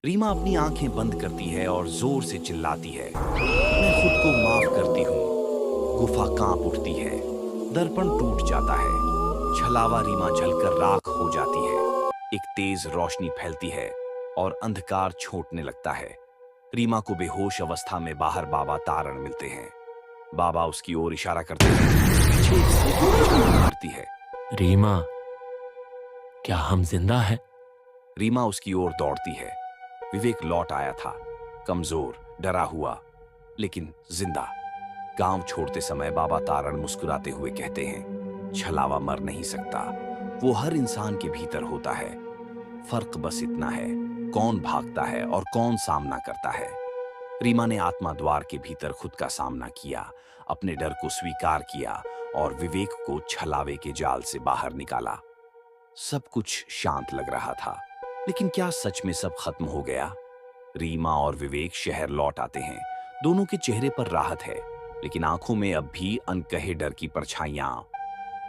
रीमा अपनी आंखें बंद करती है और जोर से चिल्लाती है, मैं खुद को माफ करती हूँ। गुफा कांप उठती है, दर्पण टूट जाता है, छलावा रीमा जलकर राख हो जाती है। एक तेज रोशनी फैलती है और अंधकार छोटने लगता है। रीमा को बेहोश अवस्था में बाहर बाबा तारण मिलते हैं। बाबा उसकी ओर इशारा करते हैं। पीछे एक सीधी झाड़ी मारती है। रीमा, क्या हम जिंदा हैं? रीमा उसकी ओर दौड़ती है। विवेक लौट आया था, कमजोर, डरा हुआ, लेकिन जिंदा। गांव छोड़ते समय बाबा तारण मुस्कुराते हुए कहते हैं, छलावा मर नहीं सकता, वो हर इंसान के भीतर होता है। फर्क बस इतना है, कौन भागता है और कौन सामना करता है। रीमा ने आत्मा द्वार के भीतर खुद का सामना किया, अपने डर को स्वीकार किया और विवेक को छलावे के जाल से बाहर निकाला। सब कुछ शांत लग रहा था, लेकिन क्या सच में सब खत्म हो गया? रीमा और विवेक शहर लौट आते हैं। दोनों के चेहरे पर राहत है, लेकिन आंखों में अब भी अनकहे डर की परछाइयां।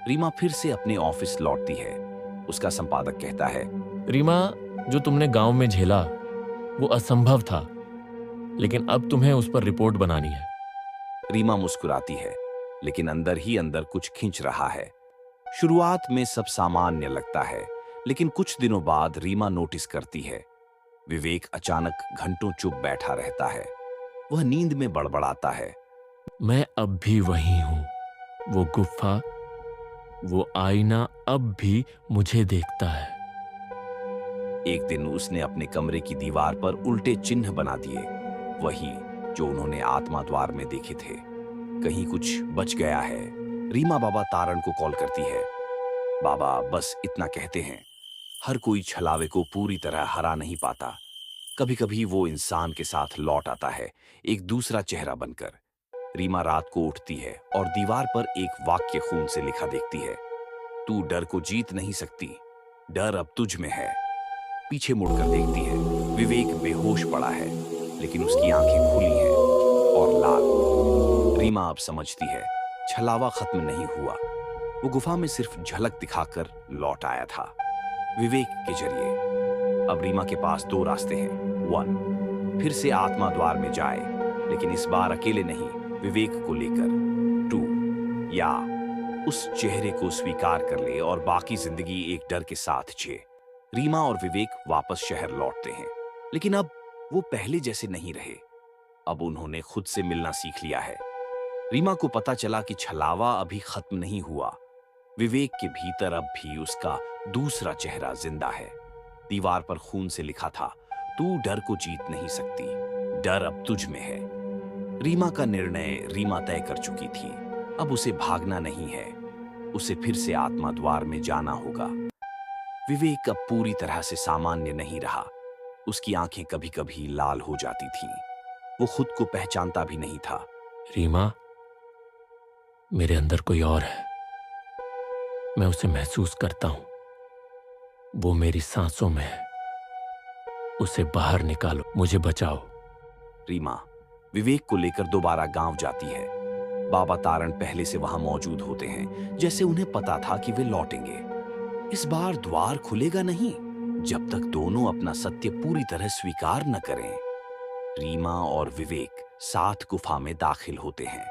रीमा फिर से अपने ऑफिस लौटती है। उसका संपादक कहता है, रीमा, जो तुमने गांव में झेला वो असंभव था, लेकिन अब तुम्हें उस पर रिपोर्ट बनानी है। रीमा मुस्कुराती है, लेकिन अंदर ही अंदर कुछ खींच रहा है। शुरुआत में सब सामान्य लगता है, लेकिन कुछ दिनों बाद रीमा नोटिस करती है, विवेक अचानक घंटों चुप बैठा रहता है। वह नींद में बड़बड़ाता है, मैं अब भी वही हूं। वो गुफा, वो आईना अब भी मुझे देखता है। एक दिन उसने अपने कमरे की दीवार पर उल्टे चिन्ह बना दिए, वही जो उन्होंने आत्मा द्वार में देखे थे। कहीं कुछ बच गया है। रीमा बाबा तारण को कॉल करती है। बाबा बस इतना कहते हैं, हर कोई छलावे को पूरी तरह हरा नहीं पाता। कभी कभी वो इंसान के साथ लौट आता है, एक दूसरा चेहरा बनकर। रीमा रात को उठती है और दीवार पर एक वाक्य खून से लिखा देखती है, तू डर को जीत नहीं सकती, डर अब तुझ में है। पीछे मुड़कर देखती है, विवेक बेहोश पड़ा है, लेकिन उसकी आंखें खुली हैं और लाल। रीमा अब समझती है, छलावा खत्म नहीं हुआ। वो गुफा में सिर्फ झलक दिखाकर लौट आया था, विवेक के जरिए। अब रीमा के पास दो रास्ते हैं। 1, फिर से आत्मा द्वार में जाए, लेकिन इस बार अकेले नहीं, विवेक को लेकर। 2, या उस चेहरे को स्वीकार कर ले और बाकी जिंदगी एक डर के साथ जिए। रीमा और विवेक वापस शहर लौटते हैं, लेकिन अब वो पहले जैसे नहीं रहे। अब उन्होंने खुद से मिलना सीख लिया है। रीमा को पता चला कि छलावा अभी खत्म नहीं हुआ। विवेक के भीतर अब भी उसका दूसरा चेहरा जिंदा है। दीवार पर खून से लिखा था, तू डर को जीत नहीं सकती, डर अब तुझ में है। रीमा का निर्णय रीमा तय कर चुकी थी। अब उसे भागना नहीं है, उसे फिर से आत्मा द्वार में जाना होगा। विवेक अब पूरी तरह से सामान्य नहीं रहा। उसकी आंखें कभी कभी लाल हो जाती थीं। वो खुद को पहचानता भी नहीं था। रीमा, मेरे अंदर कोई और है। मैं उसे महसूस करता हूं। वो मेरी सांसों में है। उसे बाहर निकालो, मुझे बचाओ। रीमा विवेक को लेकर दोबारा गांव जाती है। बाबा तारण पहले से वहां मौजूद होते हैं, जैसे उन्हें पता था कि वे लौटेंगे। इस बार द्वार खुलेगा नहीं जब तक दोनों अपना सत्य पूरी तरह स्वीकार न करें। रीमा और विवेक साथ गुफा में दाखिल होते हैं।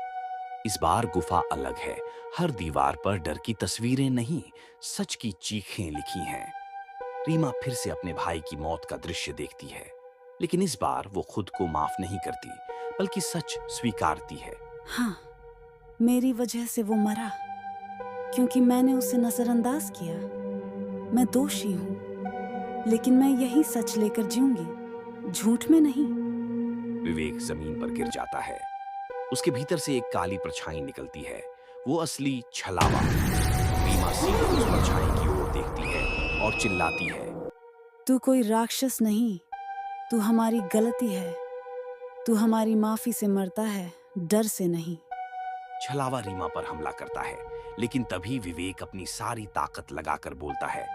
इस बार गुफा अलग है। हर दीवार पर डर की तस्वीरें नहीं, सच की चीखें लिखी हैं। रीमा फिर से अपने भाई की मौत का दृश्य देखती है, लेकिन इस बार वो खुद को माफ नहीं करती, बल्कि सच स्वीकारती है। हाँ, मेरी वजह से वो मरा, क्योंकि मैंने उसे नजरअंदाज किया। मैं दोषी हूँ, लेकिन मैं यही सच लेकर जीऊंगी, झूठ में नहीं। विवेक जमीन पर गिर जाता है। उसके भीतर से एक काली परछाई निकलती है, वो असली छलावा। रीमा सीधे उस परछाई की ओर देखती है और चिल्लाती है, तू कोई राक्षस नहीं, तू हमारी गलती है। तू हमारी माफी से मरता है, डर से नहीं। छलावा रीमा पर हमला करता है, लेकिन तभी विवेक अपनी सारी ताकत लगाकर बोलता है,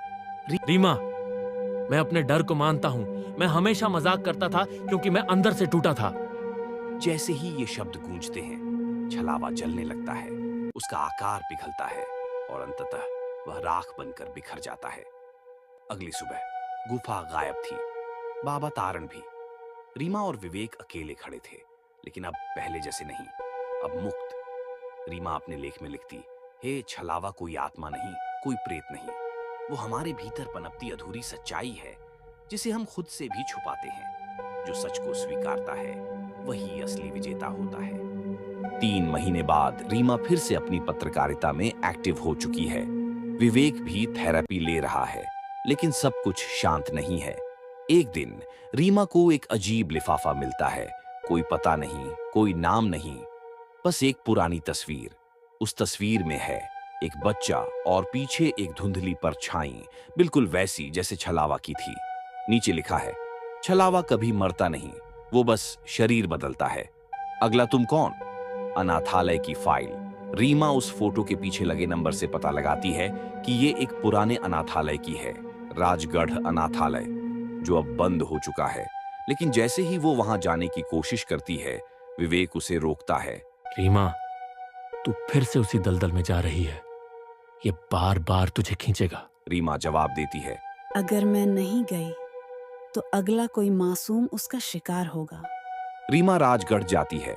रीमा, मैं अपने डर को मानता हूं। मैं हमेशा मजाक करता था क्योंकि मैं अंदर से टूटा था। जैसे ही ये शब्द गूंजते हैं, छलावा जलने लगता है। उसका आकार पिघलता है और अंततः वह राख बनकर बिखर जाता है। अगली सुबह गुफा गायब थी। बाबा तारण भी। रीमा और विवेक अकेले खड़े थे, लेकिन अब पहले जैसे नहीं, अब मुक्त। रीमा अपने लेख में लिखती, हे छलावा कोई आत्मा नहीं, कोई प्रेत नहीं, वो हमारे भीतर पनपती अधूरी सच्चाई है जिसे हम खुद से भी छुपाते हैं। जो सच को स्वीकारता है वही असली विजेता होता है। 3 महीने बाद रीमा फिर से अपनी पत्रकारिता में एक्टिव हो चुकी है। विवेक भी थेरेपी ले रहा है, लेकिन सब कुछ शांत नहीं है। एक दिन रीमा को एक अजीब लिफाफा मिलता है। कोई पता नहीं, कोई नाम नहीं, बस एक पुरानी तस्वीर। उस तस्वीर में है एक बच्चा और पीछे एक धुंधली परछाई, बिल्कुल वैसी जैसे छलावा की थी। नीचे लिखा है, छलावा कभी मरता नहीं, वो बस शरीर बदलता है। अगला तुम कौन? अनाथालय की फाइल। रीमा उस फोटो के पीछे लगे नंबर से पता लगाती है कि ये एक पुराने अनाथालय की है, राजगढ़ अनाथालय, जो अब बंद हो चुका है। लेकिन जैसे ही वो वहां जाने की कोशिश करती है, विवेक उसे रोकता है। रीमा, तू फिर से उसी दलदल में जा रही है, ये बार बार तुझे खींचेगा। रीमा जवाब देती है, अगर मैं नहीं गई तो अगला कोई मासूम उसका शिकार होगा। रीमा राजगढ़ जाती है।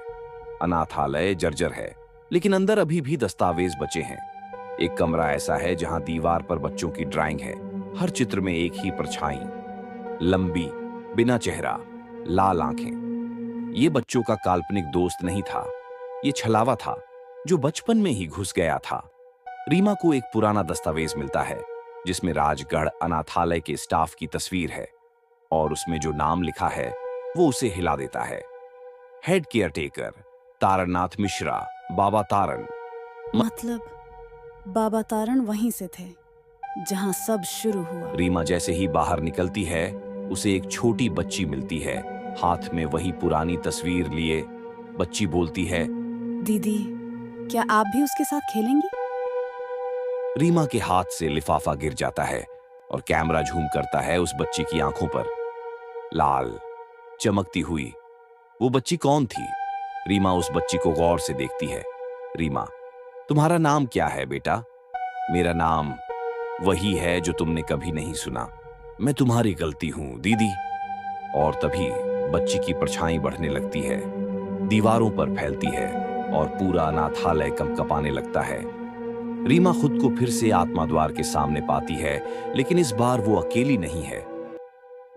अनाथालय जर्जर है, लेकिन अंदर अभी भी दस्तावेज बचे हैं। एक कमरा ऐसा है जहां दीवार पर बच्चों की ड्राइंग है, हर चित्र में एक ही परछाई, लंबी, बिना चेहरा, लाल आंखें। ये बच्चों का काल्पनिक दोस्त नहीं था, ये छलावा था जो बचपन में ही घुस गया था। रीमा को एक पुराना दस्तावेज मिलता है जिसमें राजगढ़ अनाथालय के स्टाफ की तस्वीर है, और उसमें जो नाम लिखा है वो उसे हिला देता है। हेड केयरटेकर तारनाथ मिश्रा, बाबा तारण। मतलब बाबा तारण वहीं से थे जहां सब शुरू हुआ। रीमा जैसे ही बाहर निकलती है, उसे एक छोटी बच्ची मिलती है, हाथ में वही पुरानी तस्वीर लिए। बच्ची बोलती है, दीदी, क्या आप भी उसके साथ खेलेंगी? रीमा के हाथ से लिफाफा गिर जाता है और कैमरा झूम करता है उस बच्ची की आंखों पर, लाल, चमकती हुई। वो बच्ची कौन थी? रीमा उस बच्ची को गौर से देखती है। रीमा, तुम्हारा नाम क्या है बेटा? मेरा नाम वही है जो तुमने कभी नहीं सुना। मैं तुम्हारी गलती हूं दीदी। और तभी बच्ची की परछाई बढ़ने लगती है, दीवारों पर फैलती है और पूरा अनाथालय कंपकपाने लगता है। रीमा खुद को फिर से आत्मा द्वार के सामने पाती है, लेकिन इस बार वो अकेली नहीं है।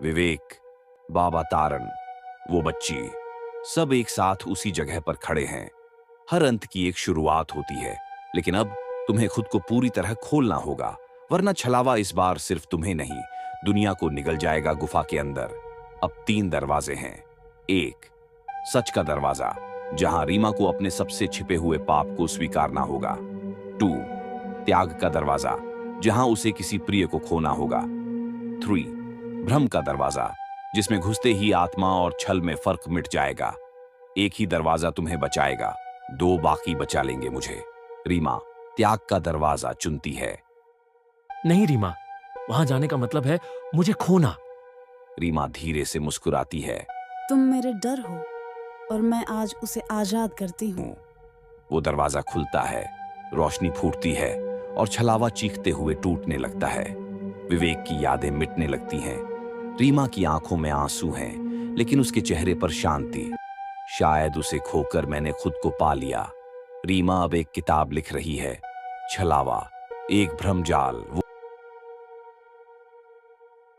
विवेक, बाबा तारण, वो बच्ची, सब एक साथ उसी जगह पर खड़े हैं। हर अंत की एक शुरुआत होती है, लेकिन अब तुम्हें खुद को पूरी तरह खोलना होगा, वरना छलावा इस बार सिर्फ तुम्हें नहीं, दुनिया को निगल जाएगा गुफा के अंदर। अब 3 दरवाजे हैं। 1, सच का दरवाजा, जहां रीमा को अपने सबसे छिपे हुए पाप को स्वीकारना होगा। 2, त्याग का दरवाजा, जहां उसे किसी प्रिय को खोना होगा। 3, भ्रम का दरवाजा, जिसमें घुसते ही आत्मा और छल में फर्क मिट जाएगा। एक ही दरवाजा तुम्हें बचाएगा, 2 बाकी बचा लेंगे मुझे। रीमा त्याग का दरवाजा चुनती है। नहीं रीमा, वहां जाने का मतलब है मुझे खोना। रीमा धीरे से मुस्कुराती है। तुम मेरे डर हो और मैं आज उसे आजाद करती हूँ। वो दरवाजा खुलता है, रोशनी फूटती है और छलावा चीखते हुए टूटने लगता है। विवेक की यादें मिटने लगती हैं। रीमा की आंखों में आंसू हैं, लेकिन उसके चेहरे पर शांति। शायद उसे खोकर मैंने खुद को पा लिया। रीमा अब एक किताब लिख रही है, छलावा, एक भ्रमजाल।